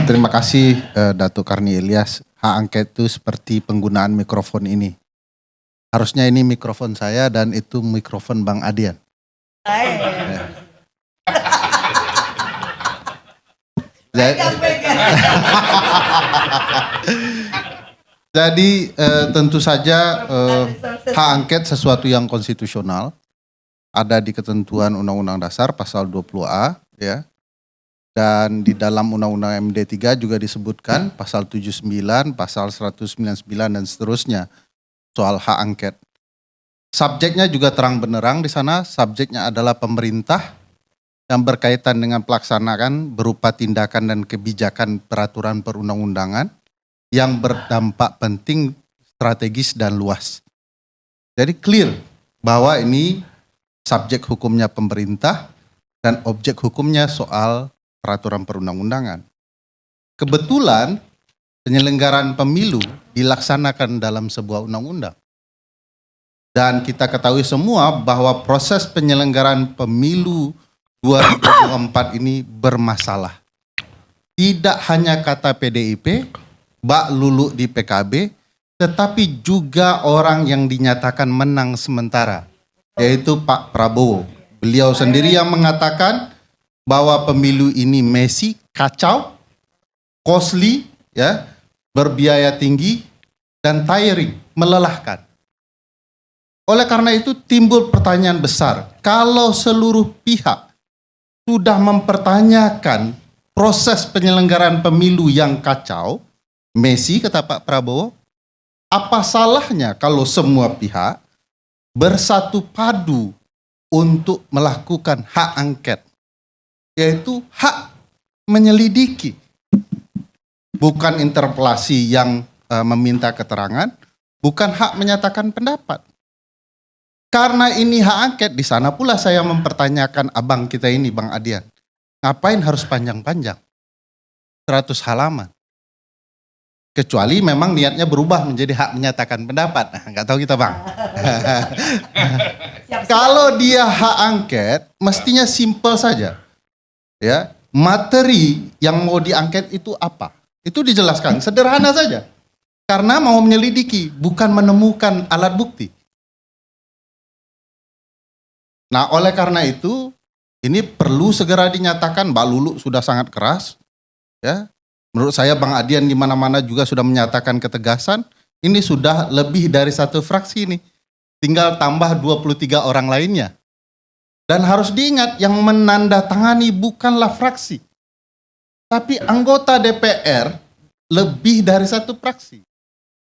Terima kasih Datuk Karni Ilyas. Hak angket itu seperti penggunaan mikrofon ini. Harusnya ini mikrofon saya dan itu mikrofon Bang Adian. Jadi tentu saja hak angket sesuatu yang konstitusional, ada di ketentuan Undang-Undang Dasar pasal 20A, ya. Dan di dalam Undang-Undang MD 3 juga disebutkan pasal 79, pasal 199 dan seterusnya soal hak angket. Subjeknya juga terang benderang di sana, subjeknya adalah pemerintah yang berkaitan dengan pelaksanaan berupa tindakan dan kebijakan peraturan perundang-undangan yang berdampak penting, strategis dan luas. Jadi clear bahwa ini subjek hukumnya pemerintah dan objek hukumnya soal peraturan perundang-undangan. Kebetulan penyelenggaraan pemilu dilaksanakan dalam sebuah undang-undang. Dan kita ketahui semua bahwa proses penyelenggaraan pemilu 2024 ini bermasalah. Tidak hanya kata PDIP, Mbak Lulu di PKB, tetapi juga orang yang dinyatakan menang sementara, yaitu Pak Prabowo. Beliau sendiri yang mengatakan bahwa pemilu ini messy, kacau, costly, ya, berbiaya tinggi, dan tiring, melelahkan. Oleh karena itu timbul pertanyaan besar, kalau seluruh pihak sudah mempertanyakan proses penyelenggaraan pemilu yang kacau, messy kata Pak Prabowo, apa salahnya kalau semua pihak bersatu padu untuk melakukan hak angket, yaitu hak menyelidiki, bukan interpelasi yang meminta keterangan, bukan hak menyatakan pendapat. Karena ini hak angket, di sana pula saya mempertanyakan abang kita ini, Bang Adian. Ngapain harus panjang-panjang? 100 halaman. Kecuali memang niatnya berubah menjadi hak menyatakan pendapat. Nah, nggak tahu kita, Bang. Kalau dia hak angket, mestinya simple saja. Ya, materi yang mau diangket itu apa? Itu dijelaskan, sederhana saja. Karena mau menyelidiki, bukan menemukan alat bukti. Nah, oleh karena itu, ini perlu segera dinyatakan. Mbak Lulu sudah sangat keras. Ya, menurut saya Bang Adian di mana-mana juga sudah menyatakan ketegasan. Ini sudah lebih dari satu fraksi ini. Tinggal tambah 23 orang lainnya. Dan harus diingat yang menandatangani bukanlah fraksi. Tapi anggota DPR lebih dari satu fraksi.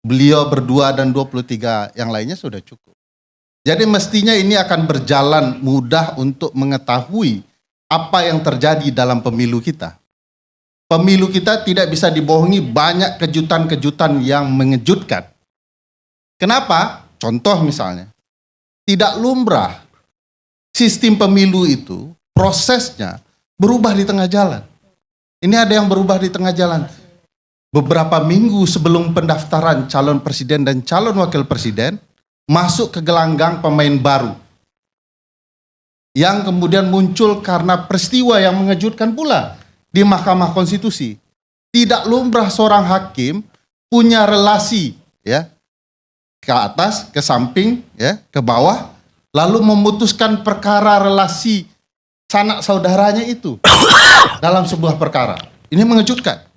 Beliau berdua dan 23 yang lainnya sudah cukup. Jadi mestinya ini akan berjalan mudah untuk mengetahui apa yang terjadi dalam pemilu kita. Pemilu kita tidak bisa dibohongi, banyak kejutan-kejutan yang mengejutkan. Kenapa? Contoh misalnya, tidak lumrah sistem pemilu itu, prosesnya berubah di tengah jalan. Ini ada yang berubah di tengah jalan. Beberapa minggu sebelum pendaftaran calon presiden dan calon wakil presiden, masuk ke gelanggang pemain baru. Yang kemudian muncul karena peristiwa yang mengejutkan pula di Mahkamah Konstitusi. Tidak lumrah seorang hakim punya relasi, ya, ke atas, ke samping, ya, ke bawah, lalu memutuskan perkara relasi sanak saudaranya itu dalam sebuah perkara. Ini mengejutkan.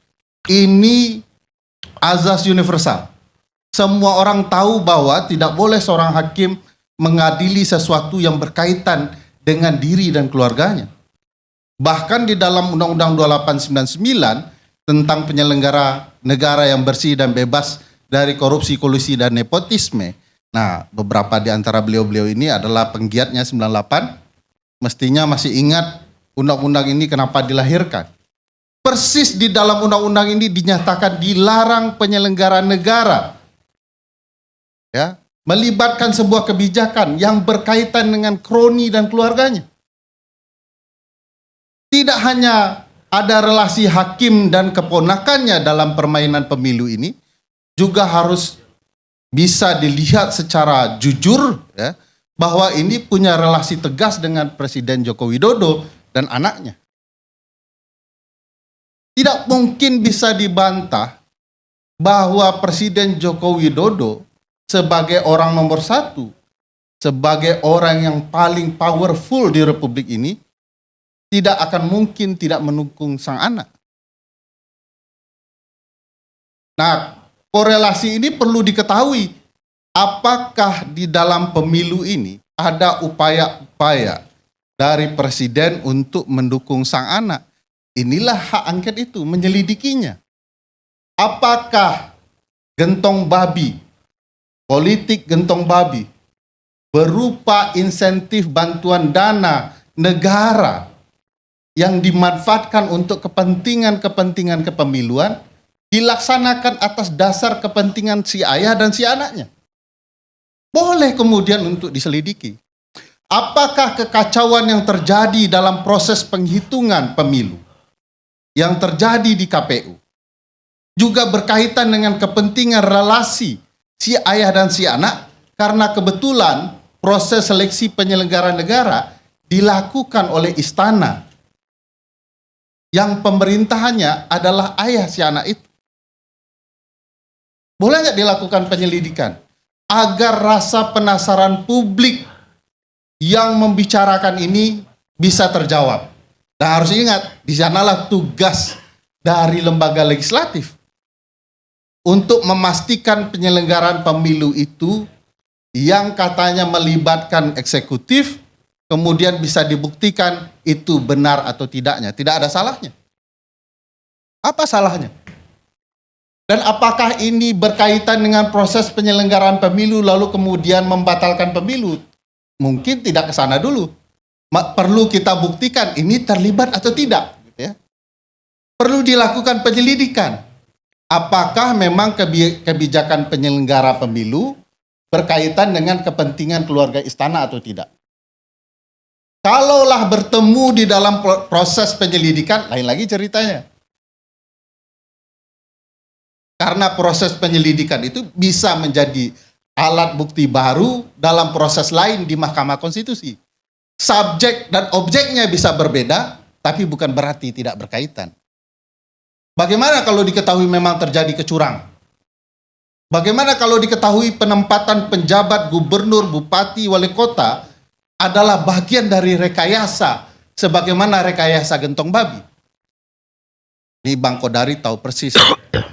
Ini azas universal. Semua orang tahu bahwa tidak boleh seorang hakim mengadili sesuatu yang berkaitan dengan diri dan keluarganya. Bahkan di dalam Undang-Undang 2899 tentang penyelenggara negara yang bersih dan bebas dari korupsi, kolusi, dan nepotisme. Nah, beberapa di antara beliau-beliau ini adalah penggiatnya 98. Mestinya masih ingat undang-undang ini kenapa dilahirkan. Persis di dalam undang-undang ini dinyatakan dilarang penyelenggara negara, ya, melibatkan sebuah kebijakan yang berkaitan dengan kroni dan keluarganya. Tidak hanya ada relasi hakim dan keponakannya dalam permainan pemilu ini, juga harus bisa dilihat secara jujur, ya, bahwa ini punya relasi tegas dengan Presiden Joko Widodo dan anaknya. Tidak mungkin bisa dibantah bahwa Presiden Joko Widodo sebagai orang nomor satu, sebagai orang yang paling powerful di Republik ini, tidak akan mungkin tidak mendukung sang anak. Nah, korelasi ini perlu diketahui. Apakah di dalam pemilu ini ada upaya-upaya dari Presiden untuk mendukung sang anak? Inilah hak angket itu, menyelidikinya. Apakah gentong babi, politik gentong babi, berupa insentif bantuan dana negara yang dimanfaatkan untuk kepentingan-kepentingan kepemiluan, dilaksanakan atas dasar kepentingan si ayah dan si anaknya? Boleh kemudian untuk diselidiki. Apakah kekacauan yang terjadi dalam proses penghitungan pemilu yang terjadi di KPU juga berkaitan dengan kepentingan relasi si ayah dan si anak, karena kebetulan proses seleksi penyelenggara negara dilakukan oleh istana yang pemerintahannya adalah ayah si anak itu. Boleh nggak dilakukan penyelidikan agar rasa penasaran publik yang membicarakan ini bisa terjawab? Dan harus ingat, di sanalah tugas dari lembaga legislatif untuk memastikan penyelenggaraan pemilu itu yang katanya melibatkan eksekutif, kemudian bisa dibuktikan itu benar atau tidaknya. Tidak ada salahnya. Apa salahnya? Dan apakah ini berkaitan dengan proses penyelenggaraan pemilu lalu kemudian membatalkan pemilu? Mungkin tidak ke sana dulu. Perlu kita buktikan ini terlibat atau tidak. Gitu ya. Perlu dilakukan penyelidikan. Apakah memang kebijakan penyelenggara pemilu berkaitan dengan kepentingan keluarga istana atau tidak? Kalaulah bertemu di dalam proses penyelidikan, lain lagi ceritanya. Karena proses penyelidikan itu bisa menjadi alat bukti baru dalam proses lain di Mahkamah Konstitusi. Subjek dan objeknya bisa berbeda, tapi bukan berarti tidak berkaitan. Bagaimana kalau diketahui memang terjadi kecurangan? Bagaimana kalau diketahui penempatan penjabat gubernur, bupati, wali kota adalah bagian dari rekayasa, sebagaimana rekayasa gentong babi? Ini Bang Kodari tahu persis,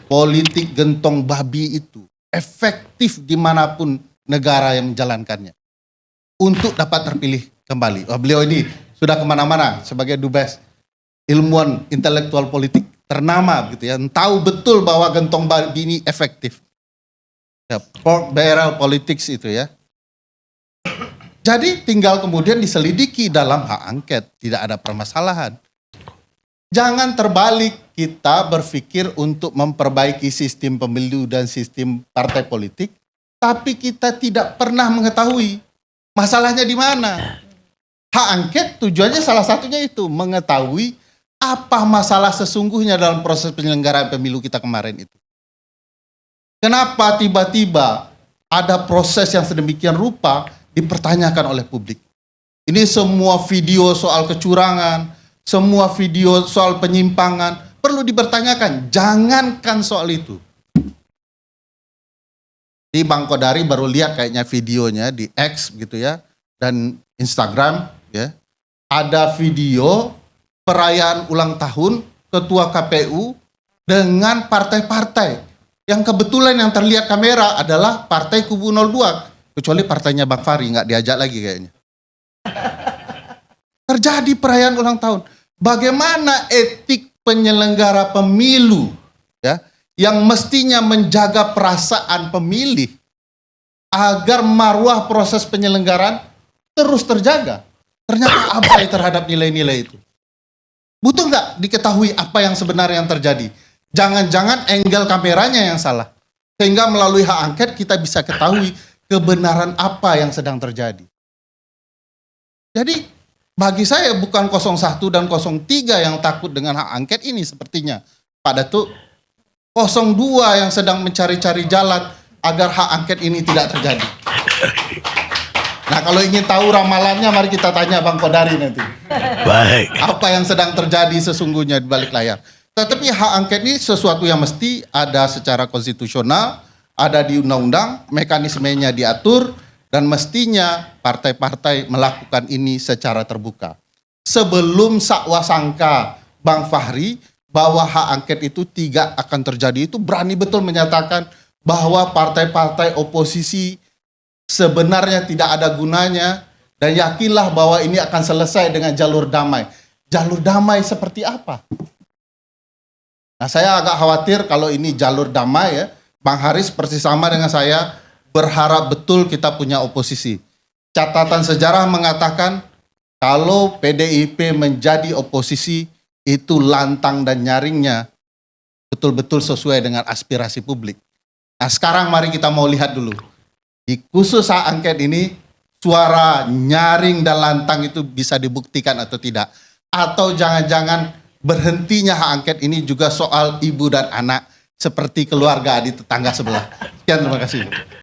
politik gentong babi itu efektif dimanapun negara yang menjalankannya untuk dapat terpilih kembali. Oh, beliau ini sudah kemana-mana sebagai dubes, ilmuwan intelektual politik ternama gitu ya, tahu betul bahwa gentong babi ini efektif. Ya, pork barrel politics itu ya. Jadi tinggal kemudian diselidiki dalam hak angket, tidak ada permasalahan. Jangan terbalik kita berpikir untuk memperbaiki sistem pemilu dan sistem partai politik, tapi kita tidak pernah mengetahui masalahnya di mana. Hak angket tujuannya salah satunya itu, mengetahui apa masalah sesungguhnya dalam proses penyelenggaraan pemilu kita kemarin itu. Kenapa tiba-tiba ada proses yang sedemikian rupa dipertanyakan oleh publik? Ini semua video soal kecurangan, semua video soal penyimpangan perlu dipertanyakan. Jangankan soal itu. Di Bang Kodari baru lihat kayaknya videonya di X gitu ya, dan Instagram ya. Ada video perayaan ulang tahun Ketua KPU dengan partai-partai. Yang kebetulan yang terlihat kamera adalah partai kubu 02. Kecuali partainya Bang Fahri, nggak diajak lagi kayaknya. Terjadi perayaan ulang tahun. Bagaimana etik penyelenggara pemilu ya, yang mestinya menjaga perasaan pemilih agar marwah proses penyelenggaraan terus terjaga, ternyata abai terhadap nilai-nilai itu. Butuh nggak diketahui apa yang sebenarnya yang terjadi? Jangan-jangan angle kameranya yang salah, sehingga melalui hak angket kita bisa ketahui kebenaran apa yang sedang terjadi. Jadi bagi saya bukan 01 dan 03 yang takut dengan hak angket ini sepertinya. Pak Datuk, 02 yang sedang mencari-cari jalan agar hak angket ini tidak terjadi. Nah, kalau ingin tahu ramalannya, mari kita tanya Bang Kodari nanti. Baik. Apa yang sedang terjadi sesungguhnya di balik layar. Tetapi hak angket ini sesuatu yang mesti ada secara konstitusional, ada di undang-undang, mekanismenya diatur, dan mestinya partai-partai melakukan ini secara terbuka. Sebelum sakwa sangka Bang Fahri bahwa hak angket itu tidak akan terjadi, itu berani betul menyatakan bahwa partai-partai oposisi sebenarnya tidak ada gunanya, dan yakinlah bahwa ini akan selesai dengan jalur damai. Jalur damai seperti apa? Nah, saya agak khawatir kalau ini jalur damai ya. Bang Haris persis sama dengan saya, berharap betul kita punya oposisi. Catatan sejarah mengatakan kalau PDIP menjadi oposisi itu lantang dan nyaringnya betul-betul sesuai dengan aspirasi publik. Nah, sekarang mari kita mau lihat dulu. Di khusus hak angket ini, suara nyaring dan lantang itu bisa dibuktikan atau tidak. Atau jangan-jangan berhentinya hak angket ini juga soal ibu dan anak seperti keluarga di tetangga sebelah. Sekian, terima kasih.